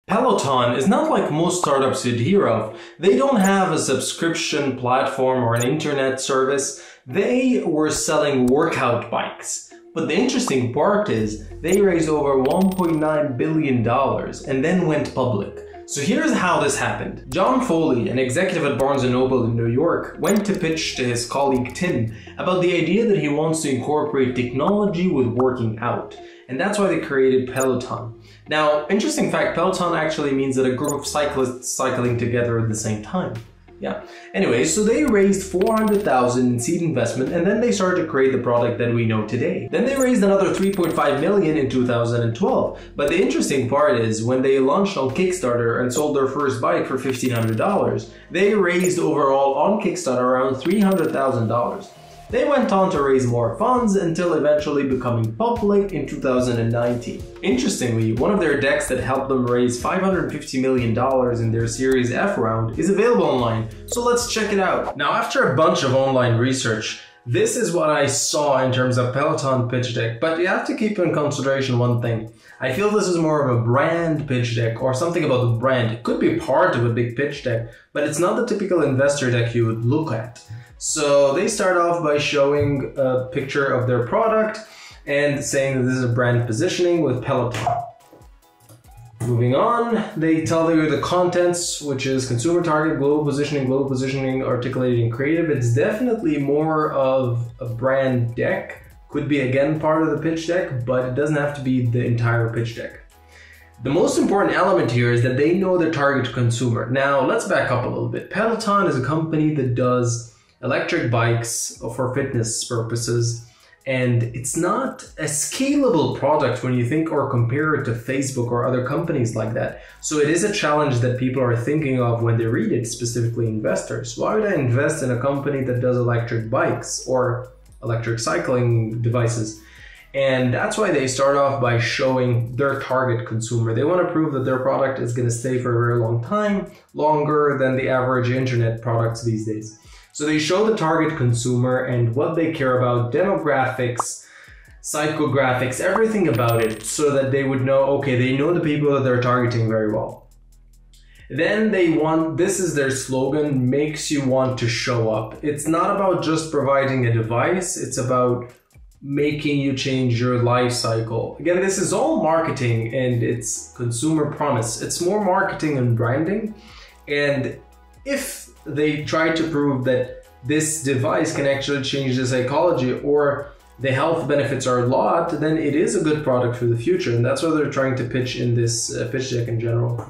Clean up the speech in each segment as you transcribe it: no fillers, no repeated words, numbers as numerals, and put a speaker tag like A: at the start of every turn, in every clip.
A: Peloton is not like most startups you'd hear of. They don't have a subscription platform or an internet service. They were selling workout bikes. But the interesting part is they raised over $1.9 billion and then went public. So here's how this happened. John Foley, an executive at Barnes & Noble in New York, went to pitch to his colleague Tim about the idea that he wants to incorporate technology with working out. And that's why they created Peloton. Now, interesting fact, Peloton actually means that a group of cyclists cycling together at the same time. Yeah. Anyway, so they raised $400,000 in seed investment, and then they started to create the product that we know today. Then they raised another $3.5 million in 2012. But the interesting part is when they launched on Kickstarter and sold their first bike for $1,500, they raised overall on Kickstarter around $300,000. They went on to raise more funds until eventually becoming public in 2019. Interestingly, one of their decks that helped them raise $550 million in their Series F round is available online, so let's check it out. Now, after a bunch of online research, this is what I saw in terms of Peloton pitch deck, but you have to keep in consideration one thing. I feel this is more of a brand pitch deck or something about the brand. It could be part of a big pitch deck, but it's not the typical investor deck you would look at. So they start off by showing a picture of their product and saying that this is a brand positioning with Peloton. Moving on, they tell you the contents, which is consumer target, global positioning, articulating creative. It's definitely more of a brand deck. Could be again part of the pitch deck, but it doesn't have to be the entire pitch deck. The most important element here is that they know their target consumer. Now, let's back up a little bit. Peloton is a company that does electric bikes for fitness purposes, and it's not a scalable product when you think or compare it to Facebook or other companies like that. So it is a challenge that people are thinking of when they read it, specifically investors. Why would I invest in a company that does electric bikes or electric cycling devices? And that's why they start off by showing their target consumer. They want to prove that their product is going to stay for a very long time, longer than the average internet products these days. So they show the target consumer and what they care about, demographics, psychographics, everything about it, so that they would know, okay, they know the people that they're targeting very well. Then this is their slogan, makes you want to show up. It's not about just providing a device, it's about making you change your life cycle. Again, this is all marketing and it's consumer promise. It's more marketing and branding. And if they try to prove that this device can actually change the psychology or the health benefits are a lot, then it is a good product for the future. And that's what they're trying to pitch in this pitch deck in general.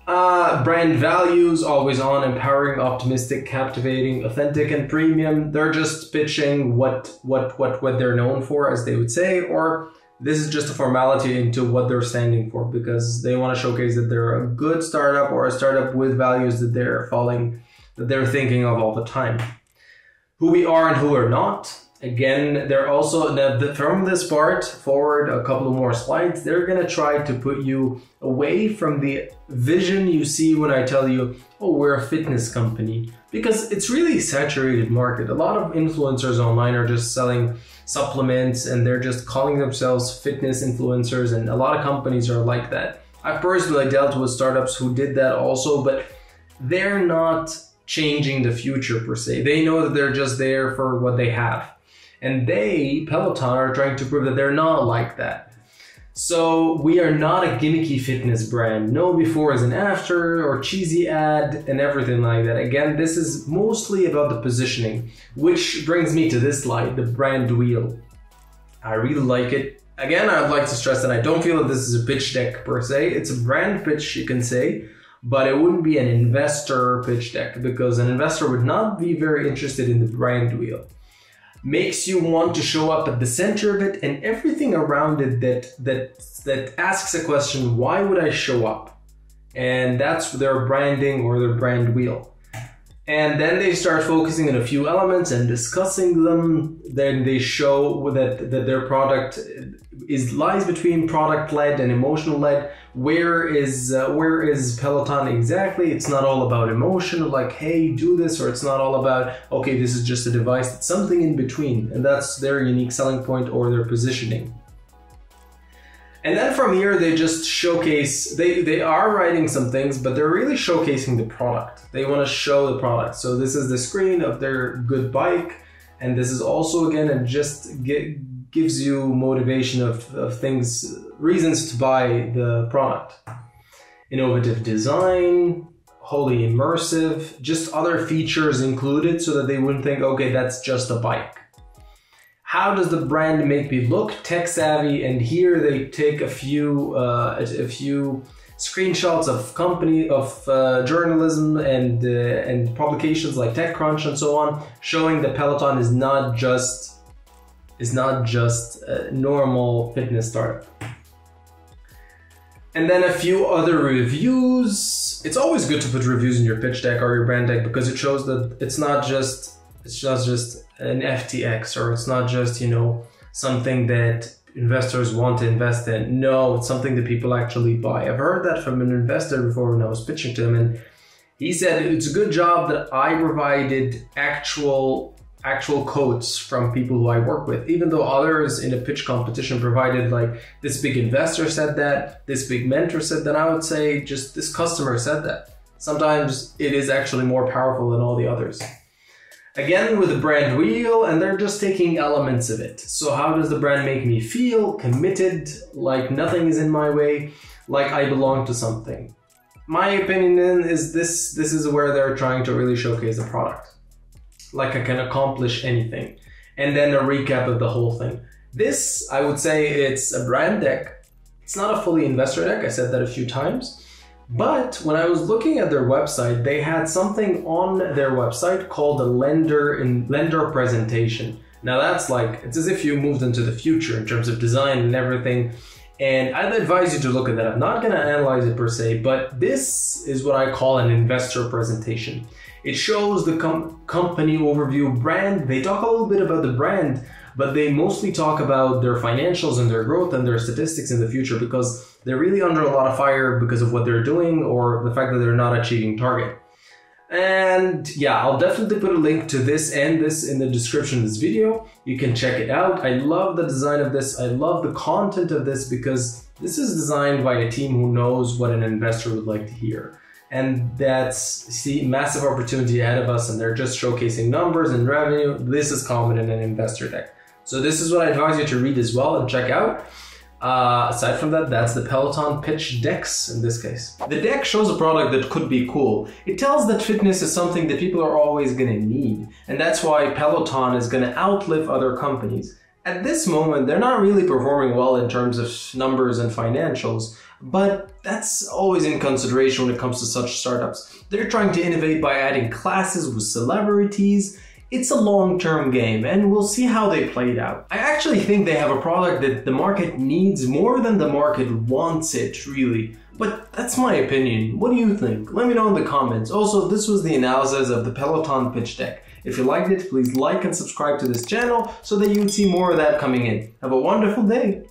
A: Brand values, always on, empowering, optimistic, captivating, authentic, and premium. They're just pitching what they're known for, as they would say, or this is just a formality into what they're standing for, because they want to showcase that they're a good startup or a startup with values that they're thinking of all the time. Who we are and who we're not. Again, they're also, from this part forward a couple of more slides, they're going to try to put you away from the vision you see when I tell you, oh, we're a fitness company, because it's really a saturated market. A lot of influencers online are just selling supplements and they're just calling themselves fitness influencers, and a lot of companies are like that. I personally dealt with startups who did that also, but they're not changing the future per se. They know that they're just there for what they have. And Peloton, are trying to prove that they're not like that. So we are not a gimmicky fitness brand. No befores and after or cheesy ad and everything like that. Again, this is mostly about the positioning, which brings me to this slide, the brand wheel. I really like it. Again, I'd like to stress that I don't feel that this is a pitch deck per se. It's a brand pitch, you can say, but it wouldn't be an investor pitch deck, because an investor would not be very interested in the brand wheel. Makes you want to show up at the center of it, and everything around it that asks a question, why would I show up? And that's their branding or their brand wheel. And then they start focusing on a few elements and discussing them. Then they show that their product lies between product-led and emotional-led. Where is Peloton exactly? It's not all about emotion, like, hey, do this, or it's not all about, okay, this is just a device. It's something in between, and that's their unique selling point or their positioning. And then from here, they just showcase, they are writing some things, but they're really showcasing the product. They want to show the product. So this is the screen of their good bike. And this is also, again, it just gives you motivation of things, reasons to buy the product. Innovative design, wholly immersive, just other features included so that they wouldn't think, okay, that's just a bike. How does the brand make me look? Tech savvy, and here they take a few screenshots of journalism and publications like TechCrunch and so on, showing that Peloton is not just a normal fitness startup. And then a few other reviews. It's always good to put reviews in your pitch deck or your brand deck because it shows that it's not just an FTX, or it's not just, you know, something that investors want to invest in. No, it's something that people actually buy. I've heard that from an investor before when I was pitching to him, and he said it's a good job that I provided actual quotes from people who I work with, even though others in a pitch competition provided like this big investor said that, this big mentor said that. I would say just this customer said that. Sometimes it is actually more powerful than all the others. Again, with the brand wheel, and they're just taking elements of it. So how does the brand make me feel? Committed, like nothing is in my way, like I belong to something. My opinion is this is where they're trying to really showcase the product. Like I can accomplish anything. And then a recap of the whole thing. This, I would say it's a brand deck. It's not a fully investor deck, I said that a few times. But when I was looking at their website, they had something on their website called a lender presentation. Now that's like, it's as if you moved into the future in terms of design and everything. And I'd advise you to look at that. I'm not going to analyze it per se, but this is what I call an investor presentation. It shows the company overview, brand. They talk a little bit about the brand, but they mostly talk about their financials and their growth and their statistics in the future, because they're really under a lot of fire because of what they're doing or the fact that they're not achieving target. And yeah, I'll definitely put a link to this and this in the description of this video. You can check it out. I love the design of this. I love the content of this because this is designed by a team who knows what an investor would like to hear. And that's massive opportunity ahead of us, and they're just showcasing numbers and revenue. This is common in an investor deck. So this is what I advise you to read as well and check out. Aside from that, that's the Peloton pitch decks in this case. The deck shows a product that could be cool. It tells that fitness is something that people are always going to need. And that's why Peloton is going to outlive other companies. At this moment, they're not really performing well in terms of numbers and financials, but that's always in consideration when it comes to such startups. They're trying to innovate by adding classes with celebrities. It's a long-term game, and we'll see how they play it out. I actually think they have a product that the market needs more than the market wants it, really. But that's my opinion. What do you think? Let me know in the comments. Also, this was the analysis of the Peloton pitch deck. If you liked it, please like and subscribe to this channel so that you can see more of that coming in. Have a wonderful day!